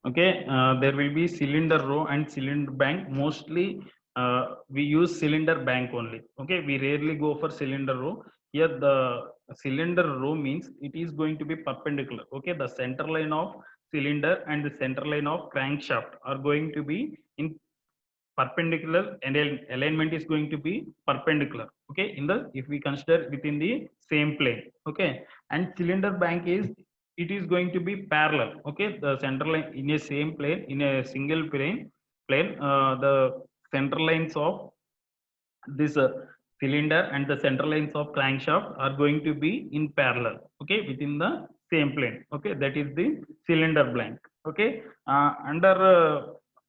Okay, there will be cylinder row and cylinder bank. Mostly we use cylinder bank only. Okay, we rarely go for cylinder row. Here the cylinder row means it is going to be perpendicular. Okay, the center line of cylinder and the center line of crankshaft are going to be in perpendicular, and alignment is going to be perpendicular. Okay, in the, if we consider within the same plane. Okay, and cylinder bank is, it is going to be parallel. Okay, the center line in a same plane, in a single plane, the center lines of this cylinder and the center lines of crankshaft are going to be in parallel. Okay, within the same plane. Okay, that is the cylinder blank. Okay,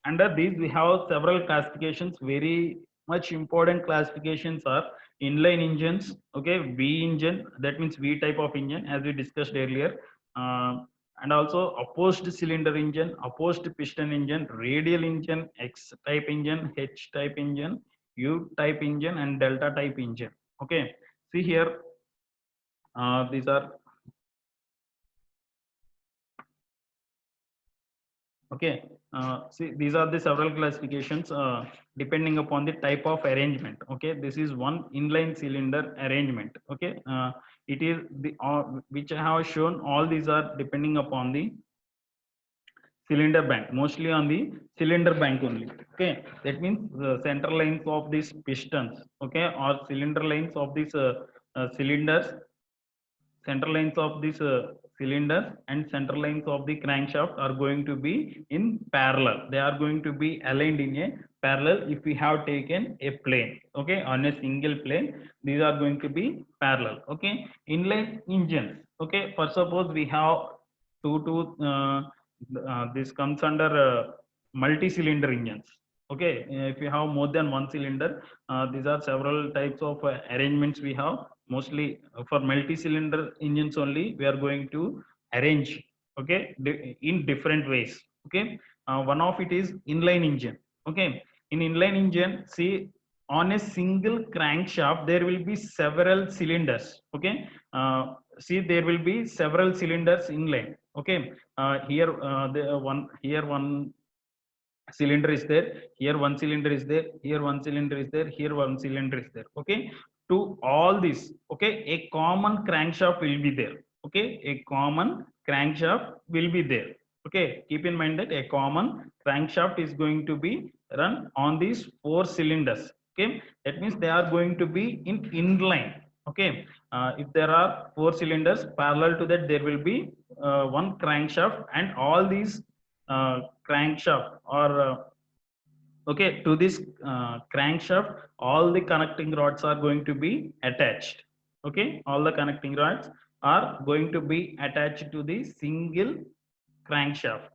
under these we have several classifications. Very much important classifications are inline engines. Okay, V engine, that means V type of engine, as we discussed earlier. uh, and also opposed cylinder engine, opposed piston engine, radial engine, X type engine, H type engine, U type engine, and delta type engine. Okay, see here, these are, okay, see, these are the several classifications depending upon the type of arrangement. Okay, this is one inline cylinder arrangement. Okay, it is the which I have shown, all these are depending upon the cylinder bank, mostly on the cylinder bank only. Okay, that means the center lines of these pistons, okay, or cylinder lines of these cylinders, center lines of these cylinders and center lines of the crankshaft are going to be in parallel. They are going to be aligned in a parallel. If we have taken a plane, okay, on a single plane, these are going to be parallel. Okay, inline engines. Okay, for suppose we have two this comes under multi-cylinder engines. Okay, if you have more than one cylinder, these are several types of arrangements we have. Mostly for multi-cylinder engines only we are going to arrange. Okay, in different ways. Okay, one of it is inline engine. Okay, in inline engine, see, on a single crankshaft there will be several cylinders. Okay, see, there will be several cylinders inline. Okay, here the one, here one cylinder is there, here one cylinder is there, here one cylinder is there, here one cylinder is there. Okay, to all this, okay, a common crankshaft will be there. Okay, a common crankshaft will be there. Okay, keep in mind that a common crankshaft is going to be run on these four cylinders. Okay, that means they are going to be in inline. Okay, if there are four cylinders, parallel to that there will be one crankshaft, and all these crankshaft or okay, to this crankshaft, all the connecting rods are going to be attached. Okay, all the connecting rods are going to be attached to the single crankshaft.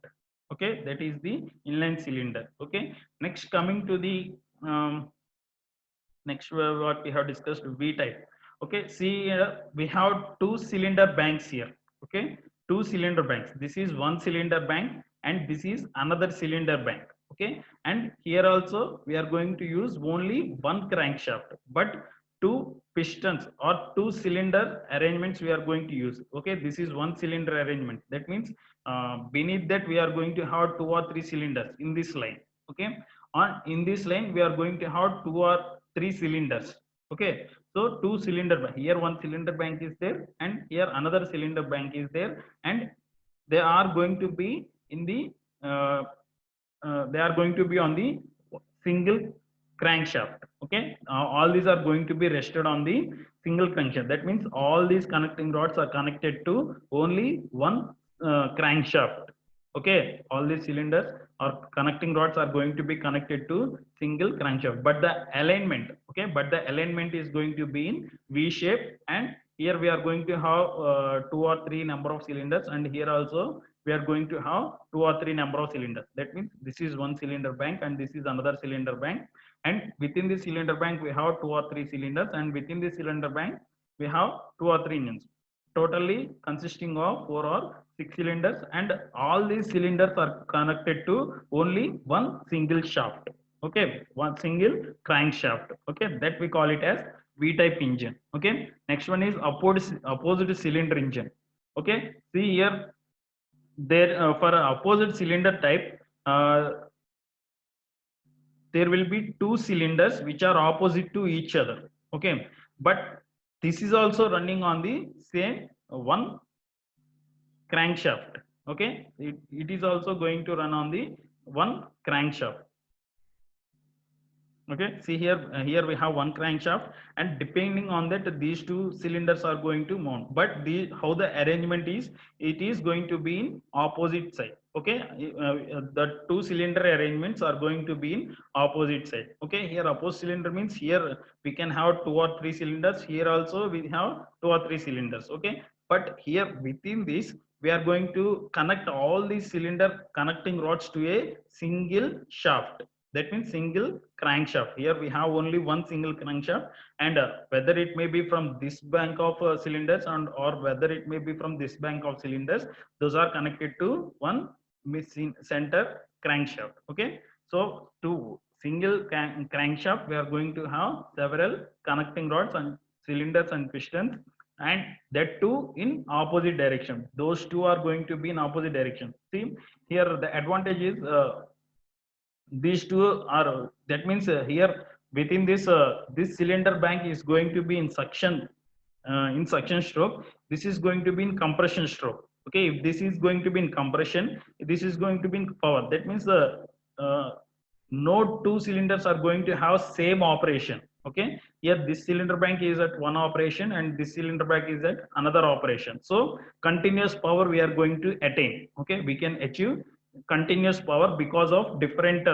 Okay, that is the inline cylinder. Okay, next coming to the um, next what we have discussed, V type. Okay, see, we have two cylinder banks here. Okay, two cylinder banks, this is one cylinder bank and this is another cylinder bank. Okay, and here also we are going to use only one crankshaft, but two pistons or two cylinder arrangements we are going to use. Okay, this is one cylinder arrangement, that means beneath that we are going to have two or three cylinders in this line. Okay, on in this line we are going to have two or three cylinders. Okay, so two cylinder bank, here one cylinder bank is there and here another cylinder bank is there, and they are going to be in the uh, they are going to be on the single crankshaft. Okay, all these are going to be rested on the single crankshaft. That means all these connecting rods are connected to only one crankshaft. Okay, all these cylinders or connecting rods are going to be connected to single crankshaft, but the alignment, okay, but the alignment is going to be in V shape, and here we are going to have two or three number of cylinders, and here also we are going to have two or three number of cylinders. That means this is one cylinder bank and this is another cylinder bank, and within this cylinder bank we have two or three cylinders, and within this cylinder bank we have two or three engines, totally consisting of four or six cylinders, and all these cylinders are connected to only one single shaft. Okay, one single crankshaft. Okay, that we call it as V type engine. Okay, next one is opposite cylinder engine. Okay, see here, there for opposite cylinder type, there will be two cylinders which are opposite to each other. Okay, but this is also running on the same one crankshaft. Okay, it is also going to run on the one crankshaft. Okay, see here, here we have one crankshaft, and depending on that these two cylinders are going to mount, but the how the arrangement is, it is going to be in opposite side. Okay, the two cylinder arrangements are going to be in opposite side. Okay, here opposite cylinder means here we can have two or three cylinders, here also we have two or three cylinders. Okay, but here within this we are going to connect all these cylinder connecting rods to a single shaft. That means single crankshaft. Here we have only one single crankshaft, and whether it may be from this bank of cylinders, and or whether it may be from this bank of cylinders, those are connected to one missing center crankshaft. Okay, so to single crankshaft we are going to have several connecting rods and cylinders and pistons, and that too in opposite direction. Those two are going to be in opposite direction. See here, the advantage is these two are, that means here within this cylinder bank is going to be in suction stroke, this is going to be in compression stroke. Okay, if this is going to be in compression, this is going to be in power. That means the uh, no two cylinders are going to have same operation. Okay, here this cylinder bank is at one operation and this cylinder bank is at another operation, so continuous power we are going to attain. Okay, we can achieve continuous power because of different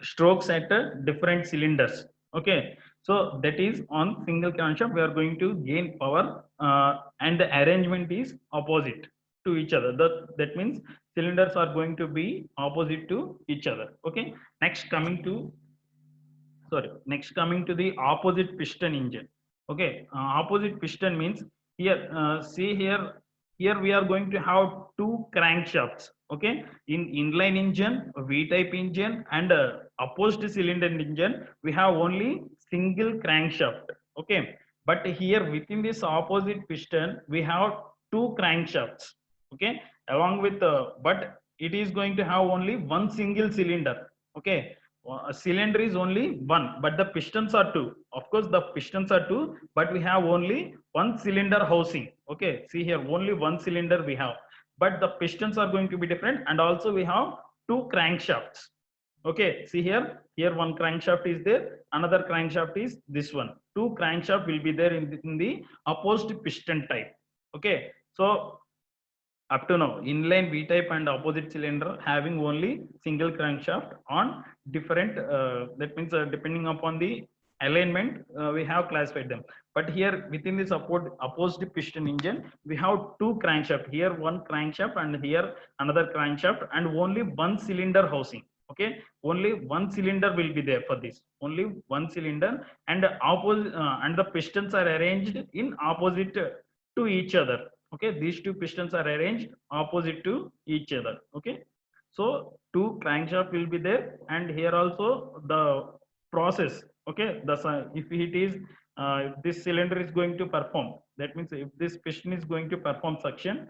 strokes at different cylinders. Okay, so that is on single crankshaft we are going to gain power, and the arrangement is opposite to each other. That means cylinders are going to be opposite to each other. Okay, next coming to, sorry, next coming to the opposite piston engine. Okay, opposite piston means here, see here, here we are going to have two crankshafts. Okay, in inline engine, V type engine, and opposed cylinder engine we have only single crankshaft. Okay, but here within this opposite piston we have two crankshafts. Okay, along with but it is going to have only one single cylinder. Okay, a cylinder is only one, but the pistons are two. Of course the pistons are two, but we have only one cylinder housing. Okay, see here, only one cylinder we have, but the pistons are going to be different, and also we have two crankshafts. Okay, see here, here one crankshaft is there, another crankshaft is this one. Two crankshaft will be there in the opposed piston type. Okay, so up to now inline V type and opposite cylinder having only single crankshaft on different, that means depending upon the alignment we have classified them. But here within this opposed piston engine we have two crankshaft, here one crankshaft and here another crankshaft, and only one cylinder housing. Okay, only one cylinder will be there for this, only one cylinder, and opposite and the pistons are arranged in opposite to each other. Okay, these two pistons are arranged opposite to each other. Okay, so two crankshaft will be there, and here also the process. Okay, the if it is this cylinder is going to perform, that means if this piston is going to perform suction,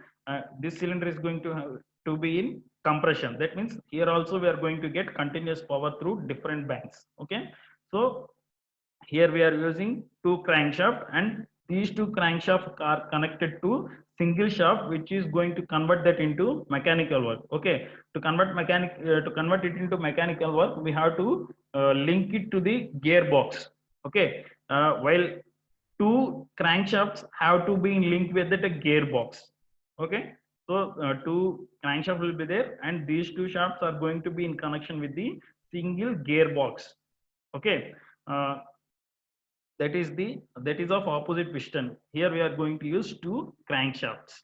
this cylinder is going to have to be in compression. That means here also we are going to get continuous power through different banks. Okay, so here we are using two crankshaft, and these two crankshafts are connected to single shaft which is going to convert that into mechanical work. Okay, to convert it into mechanical work we have to link it to the gearbox. Okay, while two crankshafts have to be in link with the gearbox. Okay, so two crankshaft will be there, and these two shafts are going to be in connection with the single gearbox. Okay, that is of opposite piston. Here we are going to use two crankshafts.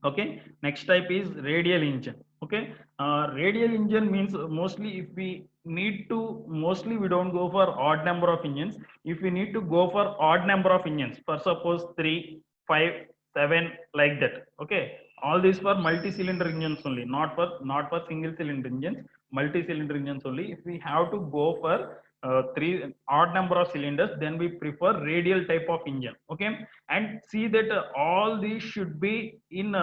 Okay, next type is radial engine. Okay, radial engine means mostly if we need to, mostly we don't go for odd number of engines. If we need to go for odd number of engines, for suppose 3, 5, 7, like that. Okay, all these for multi-cylinder engines only, not for single cylinder engines, multi-cylinder engines only. If we have to go for three odd number of cylinders, then we prefer radial type of engine. Okay, and see that all these should be in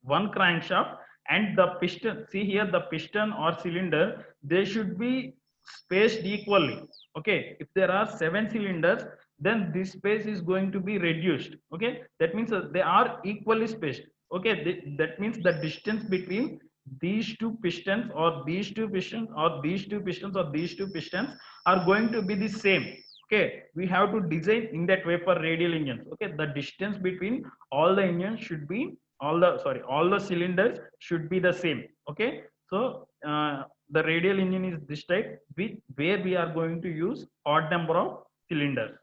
one crankshaft, and the piston, see here, the piston or cylinder, they should be spaced equally. Okay, if there are 7 cylinders, then this space is going to be reduced. Okay, that means they are equally spaced. Okay, that means the distance between these two pistons or these two pistons or these two pistons or these two pistons are going to be the same. Okay, we have to design in that way for radial engines. Okay, the distance between all the engines should be, all the cylinders should be the same. Okay, so the radial engine is this type, with where we are going to use odd number of cylinders.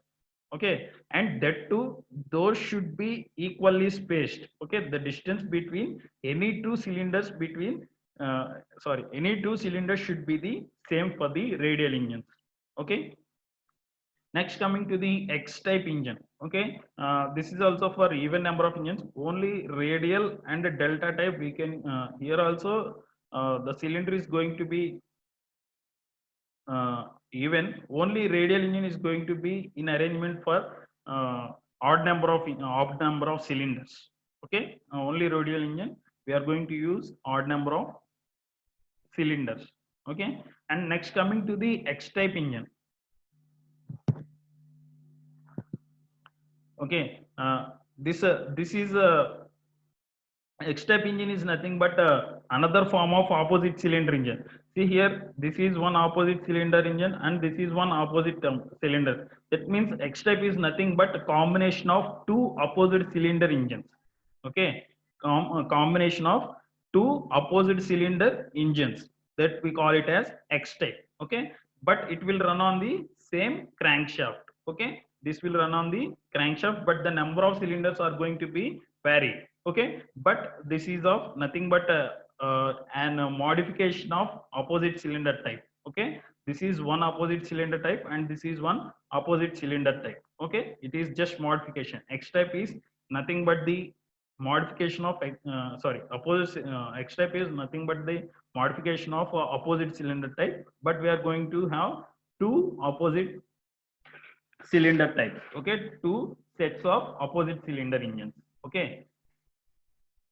Okay, and that too, those should be equally spaced. Okay, the distance between any two cylinders between any two cylinders should be the same for the radial engines. Okay, next, coming to the X type engine. Okay, this is also for even number of engines. Only radial and the delta type we can here also the cylinder is going to be even. Only radial engine is going to be in arrangement for odd number of cylinders. Okay, only radial engine we are going to use odd number of cylinders. Okay, and next, coming to the X type engine. Okay, this is a X-type engine is nothing but another form of opposite cylinder engine. See here, this is one opposite cylinder engine and this is one opposite cylinder. That means X-type is nothing but a combination of two opposite cylinder engines. Okay, combination of two opposite cylinder engines, that we call it as X-type. Okay, but it will run on the same crankshaft. Okay, this will run on the crankshaft, but the number of cylinders are going to be vary. Okay, but this is of nothing but a modification of opposite cylinder type. Okay, this is one opposite cylinder type and this is one opposite cylinder type. Okay, it is just modification. X type is nothing but the modification of opposite X type is nothing but the modification of opposite cylinder type, but we are going to have two opposite cylinder types. Okay, two sets of opposite cylinder engines. Okay,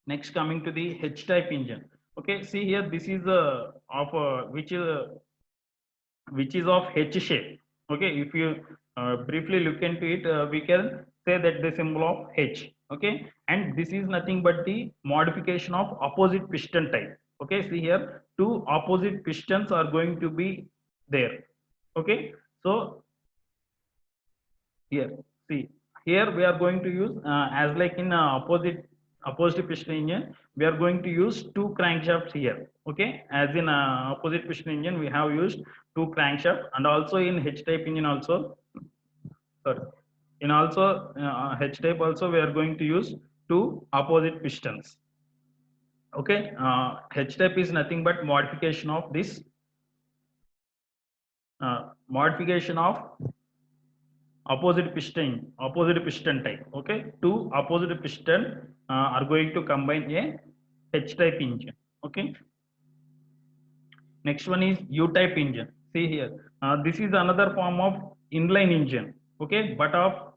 next, coming to the H type engine. Okay, see here, this is of which is of H shape. Okay, if you briefly look into it, we can say that the symbol of H. Okay, and this is nothing but the modification of opposite piston type. Okay, see here, two opposite pistons are going to be there. Okay, so here, see here, we are going to use as like in opposite piston engine, we are going to use two crankshafts here. Okay, as in opposite piston engine we have used two crankshaft, and also in H type engine also, sorry, in also H type also we are going to use two opposite pistons. Okay, H type is nothing but modification of this modification of opposite piston type. Okay, two opposite piston are going to combine a H type engine. Okay, next one is U type engine. See here, this is another form of inline engine. Okay, but are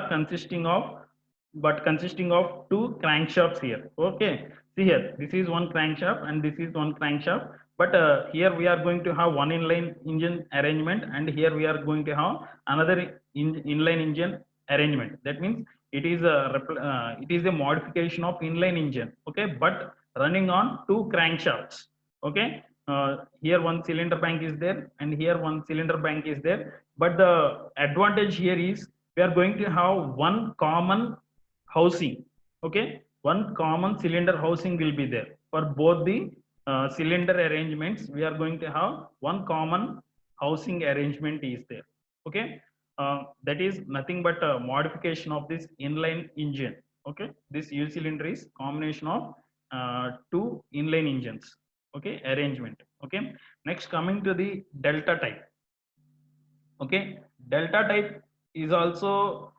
consisting of two crankshafts here. Okay, see here, this is one crankshaft and this is one crankshaft, but here we are going to have one inline engine arrangement, and here we are going to have another inline engine arrangement. That means it is a modification of inline engine. Okay, but running on two crankshafts. Okay, here one cylinder bank is there and here one cylinder bank is there, but the advantage here is we are going to have one common housing. Okay, one common cylinder housing will be there for both the cylinder arrangements. We are going to have one common housing arrangement is there. Okay, that is nothing but a modification of this inline engine. Okay, this U cylinder is combination of two inline engines. Okay, arrangement. Okay, next, coming to the delta type. Okay, delta type is also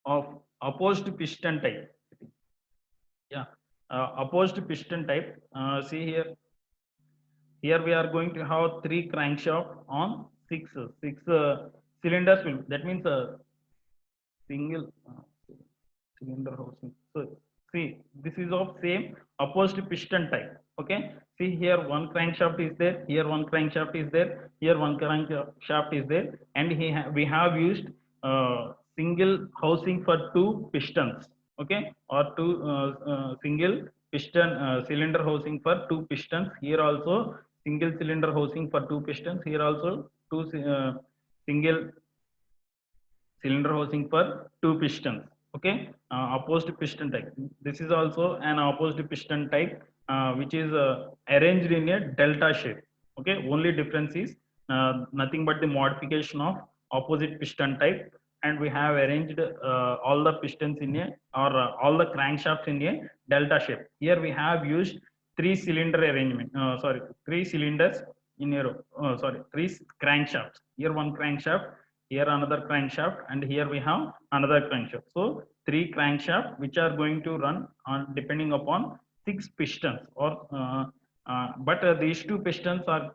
of opposed piston type. Yeah, opposed piston type. See here, here we are going to have three crankshaft on six cylinders. That means a single cylinder housing. So See, this is of same opposed piston type. Okay. See here one crankshaft is there. Here one crankshaft is there. Here one crankshaft is there. And we have used single housing for two pistons. Okay. Or two single piston cylinder housing for two pistons. Here also single cylinder housing for two pistons. Here also two single cylinder housing for two pistons. Okay. Opposed piston type, this is also an opposed piston type, which is arranged in a delta shape. Okay, only difference is nothing but the modification of opposite piston type, and we have arranged all the pistons in a, or all the crankshafts in a delta shape. Here we have used three cylinder arrangement, sorry, three cylinders in a row, sorry, three crankshafts. Here one crankshaft, here another crankshaft, and here we have another crankshaft. So three crankshaft which are going to run on depending upon six pistons, or but these two pistons are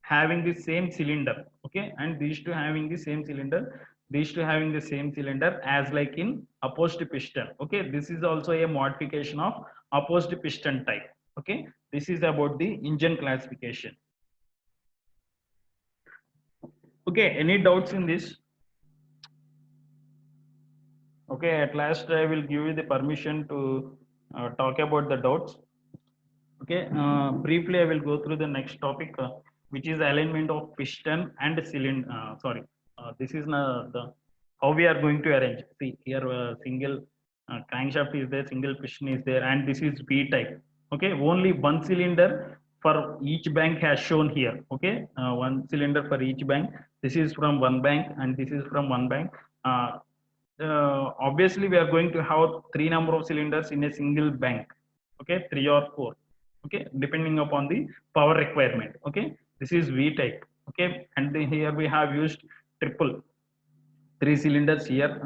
having the same cylinder. Okay, and these two having the same cylinder, these two having the same cylinder as like in opposed piston. Okay, this is also a modification of opposed piston type. Okay, this is about the engine classification. Okay, any doubts in this? Okay, at last I will give you the permission to talk about the doubts. Okay, briefly I will go through the next topic, which is alignment of piston and cylinder. Sorry, this is the how we are going to arrange. See here, single crankshaft is there, single piston is there, and this is V type. Okay, only one cylinder for each bank has shown here. Okay, one cylinder for each bank. This is from one bank, and this is from one bank. Obviously we are going to have three number of cylinders in a single bank. Okay, three or four. Okay, depending upon the power requirement. Okay, this is V type. Okay, and then here we have used triple three cylinders here.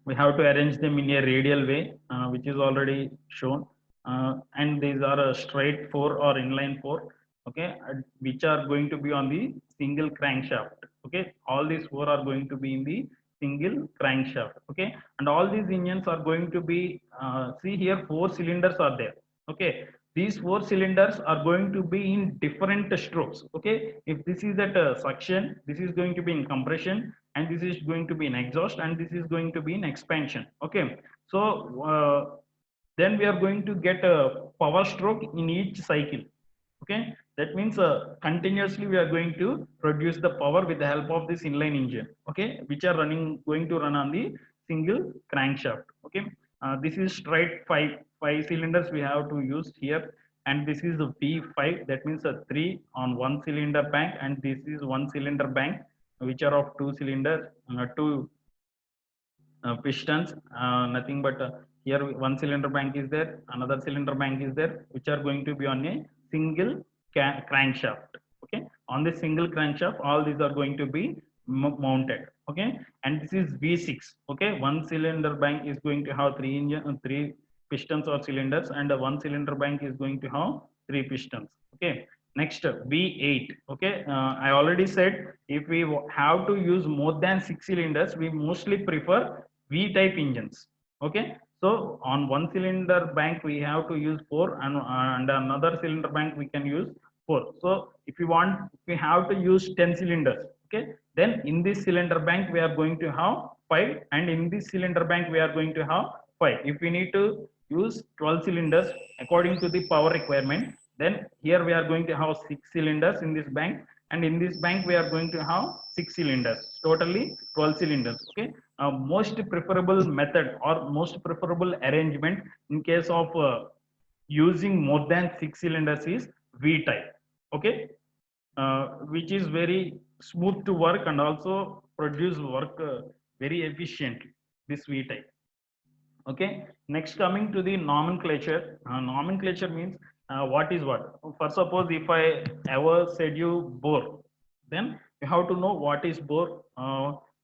We have to arrange them in a radial way, which is already shown, and these are a straight four or inline four. Okay, which are going to be on the single crankshaft. Okay, all these four are going to be in the single crankshaft. Okay, and all these engines are going to be, see here four cylinders are there. Okay, these four cylinders are going to be in different strokes. Okay, if this is at suction, this is going to be in compression, and this is going to be in exhaust, and this is going to be in expansion. Okay, so then we are going to get a power stroke in each cycle. Okay, that means continuously we are going to produce the power with the help of this inline engine. Okay, which are going to run on the single crankshaft. Okay, this is straight five cylinders we have to use here, and this is a V5. That means a three on one cylinder bank, and this is one cylinder bank, which are of two cylinders, two pistons. Nothing but here one cylinder bank is there, another cylinder bank is there, which are going to be on a single crankshaft. Okay, on this single crankshaft all these are going to be mounted. Okay, and this is V6. Okay, one cylinder bank is going to have three pistons or cylinders, and one cylinder bank is going to have three pistons. Okay, next V8. Okay, I already said if we have to use more than six cylinders, we mostly prefer V type engines. Okay, so on one cylinder bank we have to use four, and another cylinder bank we can use four. So if we have to use 10 cylinders. Okay, then in this cylinder bank we are going to have five, and in this cylinder bank we are going to have five. If we need to use 12 cylinders according to the power requirement, then here we are going to have six cylinders in this bank, and in this bank we are going to have six cylinders, totally 12 cylinders. Okay, most preferable method or most preferable arrangement in case of using more than six cylinders is V type. Okay, which is very smooth to work and also produce work very efficiently, this V type. Okay, next coming to the nomenclature. Nomenclature means what is what. For suppose if I ever said you bore, then you have to know what is bore,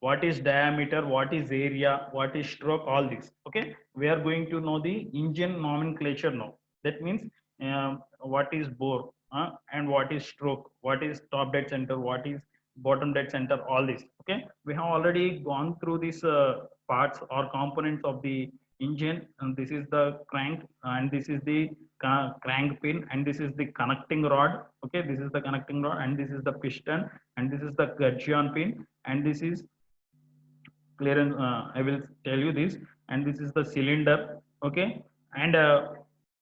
what is diameter, what is area, what is stroke, all this. Okay, we are going to know the engine nomenclature now. That means what is bore, and what is stroke, what is top dead center, what is bottom dead center, all this. Okay, we have already gone through these parts or components of the engine, and this is the crank, and this is the crank pin, and this is the connecting rod. Okay, this is the connecting rod, and this is the piston, and this is the gudgeon pin, and this is clear. And I will tell you this, and this is the cylinder. Okay, and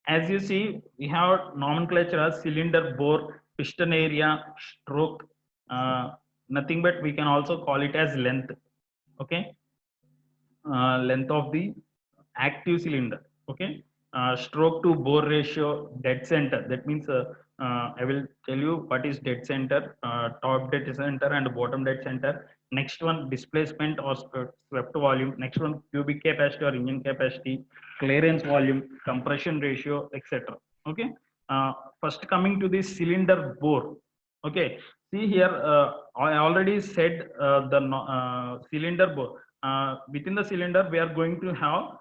as you see, we have nomenclature as cylinder, bore, piston area, stroke, nothing but we can also call it as length. Okay, length of the active cylinder. Okay, stroke to bore ratio, dead center, that means I will tell you what is dead center, top dead center and bottom dead center. Next one, displacement or swept volume. Next one, cubic capacity or engine capacity, clearance volume, compression ratio, etc. Okay, uh, first coming to the cylinder bore. Okay, see here, I already said the cylinder bore. Within the cylinder we are going to have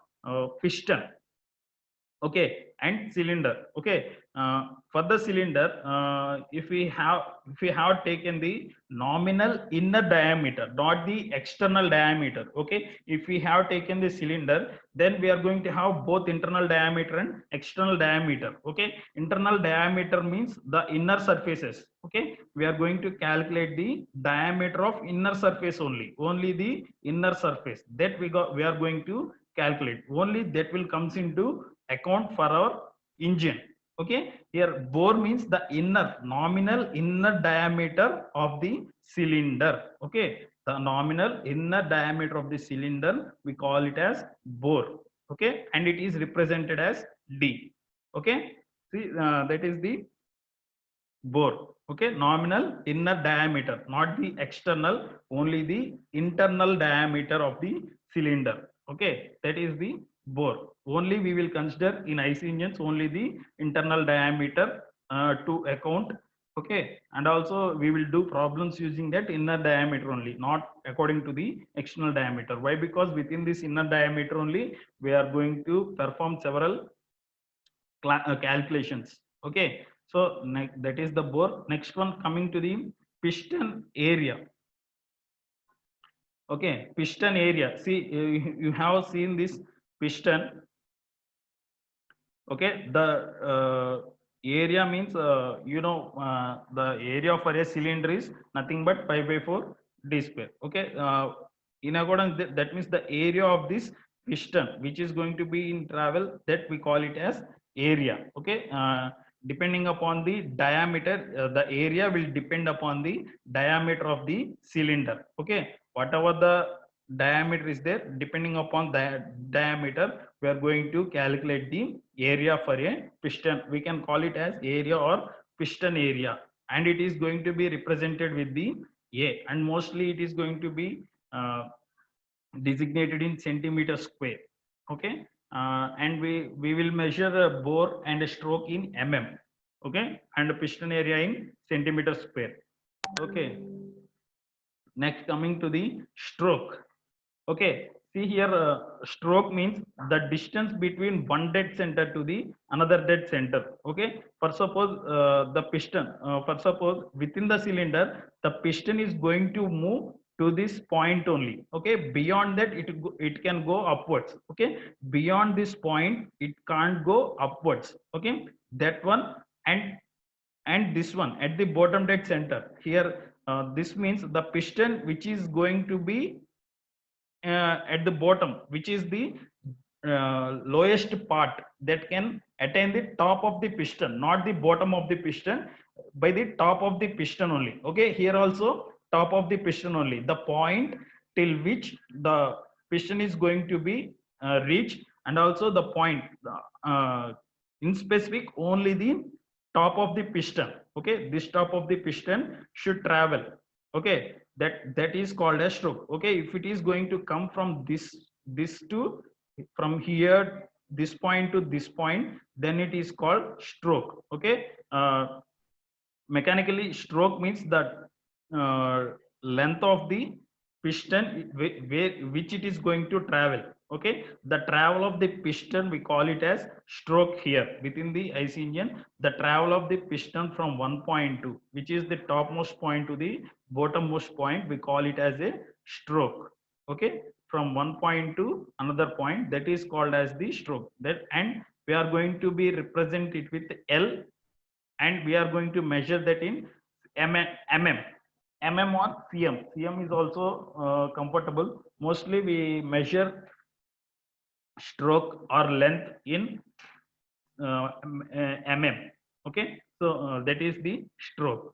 piston, okay, and cylinder. Okay, for the cylinder, if we have taken the nominal inner diameter, not the external diameter. Okay, if we have taken the cylinder, then we are going to have both internal diameter and external diameter. Okay, internal diameter means the inner surfaces. Okay, we are going to calculate the diameter of inner surface, only the inner surface that we are going to calculate, only that will comes into account for our engine. Okay, here bore means the inner, nominal inner diameter of the cylinder. Okay, the nominal inner diameter of the cylinder, we call it as bore. Okay, and it is represented as D. Okay, see, that is the bore. Okay, nominal inner diameter, not the external, only the internal diameter of the cylinder. Okay, that is the bore. Only we will consider in IC engines only the internal diameter to account. Okay, and also we will do problems using that inner diameter only, not according to the external diameter. Why? Because within this inner diameter only we are going to perform several calculations. Okay, so that is the bore. Next one, coming to the piston area. Okay, piston area, see, you have seen this piston. Okay, the area means, the area for a cylinder is nothing but pi by 4 d square. Okay, in accordance that means the area of this piston which is going to be in travel, that we call it as area. Okay, depending upon the diameter, the area will depend upon the diameter of the cylinder. Okay, whatever the diameter is there, depending upon the diameter, we are going to calculate the area for a piston. We can call it as area or piston area, and it is going to be represented with the A, and mostly it is going to be designated in centimeter square. Okay, and we will measure a bore and a stroke in mm. Okay, and a piston area in centimeter square. Okay, next, coming to the stroke. Okay, see here, stroke means the distance between one dead center to the another dead center. Okay, for suppose the piston, for suppose within the cylinder, the piston is going to move to this point only. Okay, beyond that it can go upwards. Okay, beyond this point it can't go upwards. Okay, that one, and this one at the bottom dead center here, this means the piston which is going to be at the bottom, which is the lowest part that can attain the top of the piston, not the bottom of the piston, by the top of the piston only. Okay, here also top of the piston only, the point till which the piston is going to be reached, and also the point in specific only the top of the piston. Okay, this top of the piston should travel. Okay, that is called a stroke. Okay, if it is going to come from this to, from here, this point to this point, then it is called stroke. Okay, mechanically stroke means that length of the piston which it is going to travel. Okay, the travel of the piston, we call it as stroke here within the IC engine. The travel of the piston from one point to, which is the topmost point, to the bottommost point, we call it as a stroke. Okay, from one point to another point, that is called as the stroke. That, and we are going to be represent it with L, and we are going to measure that in mm or cm is also comfortable. Mostly we measure stroke or length in mm. Okay, so that is the stroke.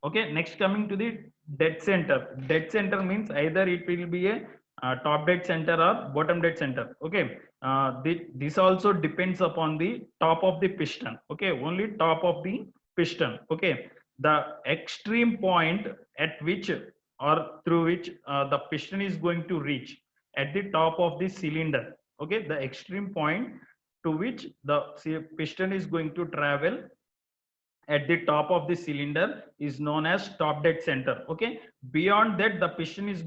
Okay, next coming to the dead center. Dead center means either it will be a top dead center or bottom dead center. Okay, this also depends upon the top of the piston. Okay, only top of the piston. Okay, the extreme point at which or through which the piston is going to reach at the top of the cylinder. Okay, the extreme point to which the piston is going to travel at the top of the cylinder is known as top dead center. Okay, beyond that the piston is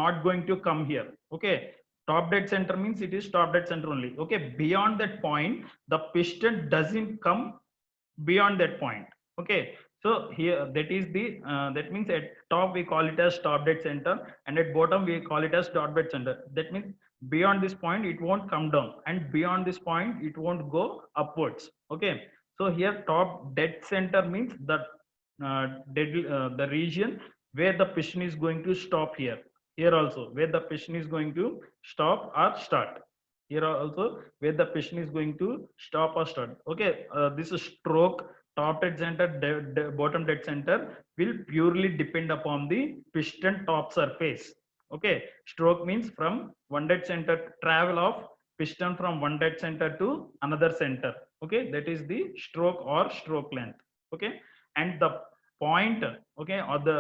not going to come here. Okay, top dead center means it is top dead center only. Okay, beyond that point the piston doesn't come beyond that point. Okay, so here that is the that means at top we call it as top dead center, and at bottom we call it as top dead center. That means beyond this point it won't come down, and beyond this point it won't go upwards. Okay, so here top dead center means the the region where the piston is going to stop. Here also where the piston is going to stop or start. Here also where the piston is going to stop or start. Okay, this is stroke, top dead center, bottom dead center will purely depend upon the piston top surface. Okay, stroke means from one dead center, travel of piston from one dead center to another center. Okay, that is the stroke or stroke length. Okay, and the point, okay, or the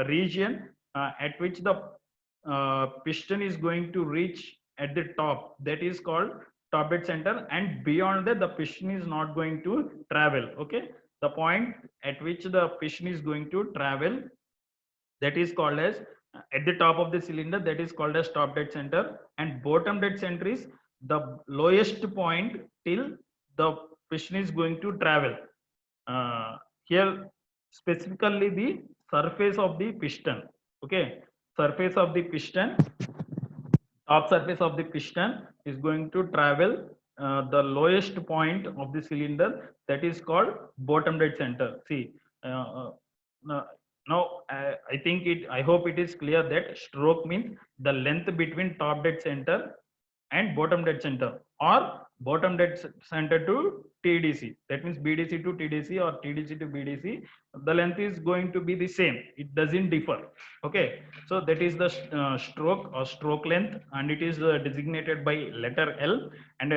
region at which the piston is going to reach at the top, that is called top dead center, and beyond that the piston is not going to travel. Okay, the point at which the piston is going to travel, that is called as at the top of the cylinder, that is called as top dead center, and bottom dead center is the lowest point till the piston is going to travel. Here specifically the surface of the piston. Okay, surface of the piston, top surface of the piston is going to travel the lowest point of the cylinder, that is called bottom dead center. See, uh, now I think it, I hope it is clear that stroke means the length between top dead center and bottom dead center, or bottom dead center to TDC. That means BDC to TDC or TDC to BDC. The length is going to be the same. It doesn't differ. Okay, so that is the stroke or stroke length, and it is designated by letter L, and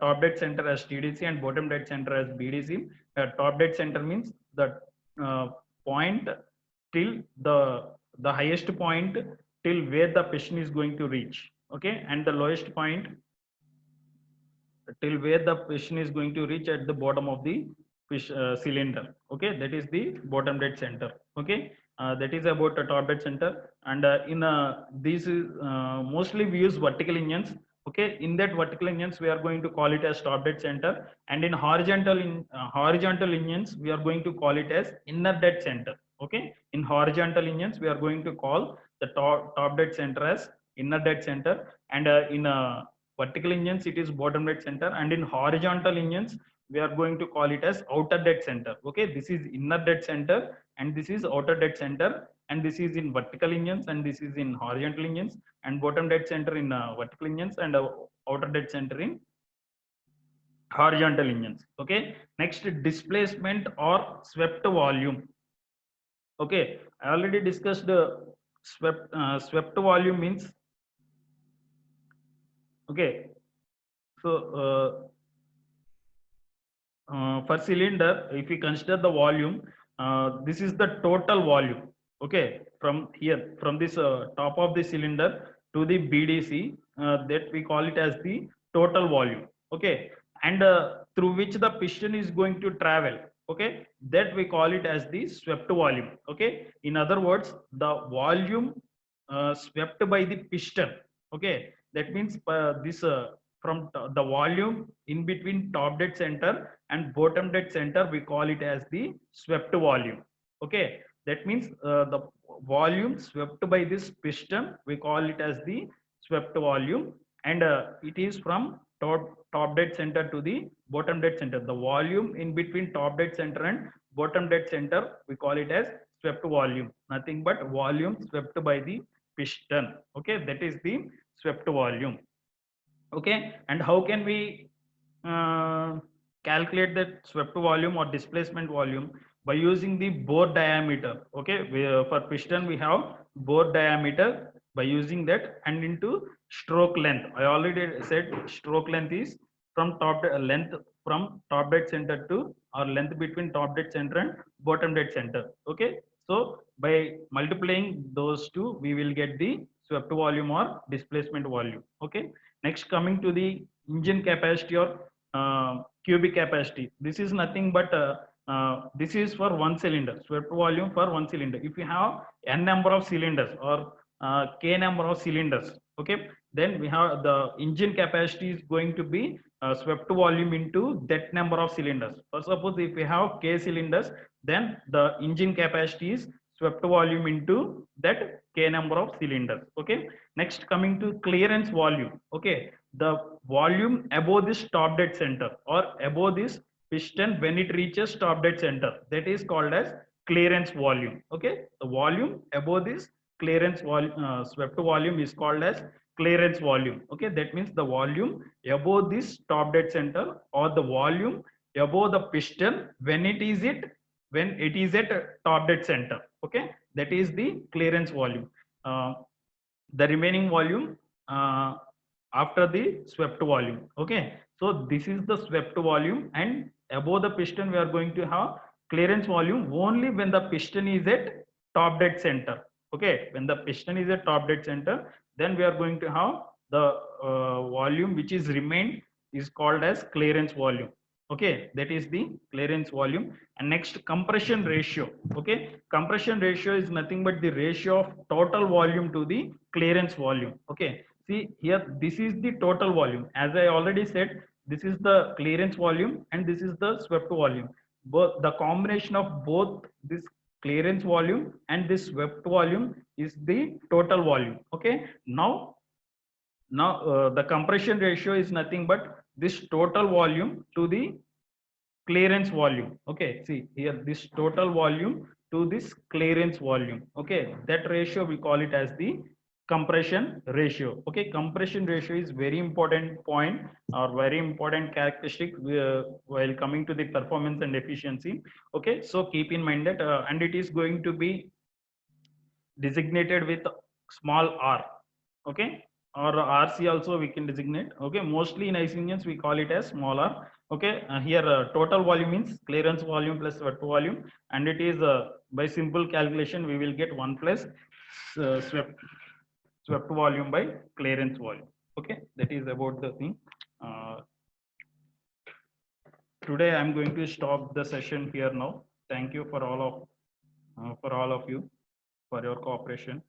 top dead center as TDC and bottom dead center as BDC. Top dead center means the point till the highest point till where the piston is going to reach. Okay, and the lowest point till where the piston is going to reach at the bottom of the cylinder. Okay, that is the bottom dead center. Okay, that is about the top dead center. And in these mostly we use vertical engines. Okay, in that vertical engines we are going to call it as top dead center, and in horizontal engines we are going to call it as inner dead center. Okay, in horizontal engines we are going to call the top dead center as inner dead center, and in vertical engines it is bottom dead center, and in horizontal engines we are going to call it as outer dead center. Okay, this is inner dead center and this is outer dead center, and this is in vertical engines and this is in horizontal engines, and bottom dead center in vertical engines, and outer dead center in horizontal engines. Okay, next, displacement or swept volume. Okay, I already discussed the swept volume means. Okay, so for cylinder, if we consider the volume, this is the total volume. Okay, from here, from this top of the cylinder to the BDC, that we call it as the total volume. Okay, and through which the piston is going to travel. Okay, that we call it as the swept volume. Okay, in other words, the volume swept by the piston. Okay, that means this from the volume in between top dead center and bottom dead center, we call it as the swept volume. Okay, that means the volume swept by this piston, we call it as the swept volume, and it is from top dead center to the bottom dead center. The volume in between top dead center and bottom dead center, we call it as swept volume. Nothing but volume swept by the piston. Okay, that is the swept volume. Okay, and how can we uh, calculate that swept volume or displacement volume? By using the bore diameter. Okay, for piston we have bore diameter. By using that, and into stroke length, I already said stroke length is from length from top dead center to, or length between top dead center and bottom dead center. Okay, so by multiplying those two, we will get the swept volume or displacement volume. Okay, next, coming to the engine capacity or cubic capacity. This is nothing but this is for one cylinder, swept volume for one cylinder. If you have n number of cylinders or k number of cylinders, okay, then we have the engine capacity is going to be swept volume into that number of cylinders. For suppose if we have k cylinders, then the engine capacity is swept volume into that k number of cylinders. Okay, next, coming to clearance volume. Okay, the volume above this top dead center or above this piston when it reaches top dead center, that is called as clearance volume. Okay, the volume above this clearance volume, swept volume, is called as clearance volume. Okay, that means the volume above this top dead center or the volume above the piston when it is at top dead center. Okay, that is the clearance volume. The remaining volume after the swept volume. Okay, so this is the swept volume, and above the piston we are going to have clearance volume only when the piston is at top dead center. Okay, when the piston is at top dead center, then we are going to have the volume which is remained is called as clearance volume. Okay, that is the clearance volume. And next, compression ratio. Okay, compression ratio is nothing but the ratio of total volume to the clearance volume. Okay, see here, this is the total volume. As I already said, this is the clearance volume and this is the swept volume. Both the combination of both this clearance volume and this swept volume is the total volume. Okay, now the compression ratio is nothing but this total volume to the clearance volume. Okay, see here, this total volume to this clearance volume. Okay, that ratio we call it as the compression ratio. Okay, compression ratio is very important point or very important characteristic while coming to the performance and efficiency. Okay, so keep in mind that and it is going to be designated with small r. Okay, or RC also we can designate. Okay, mostly in IC engines we call it as small r. Okay, here total volume means clearance volume plus swept volume, and it is by simple calculation we will get 1 plus swept volume by clearance volume. Okay, that is about the thing. Today I'm going to stop the session here now. Thank you for all of you for your cooperation.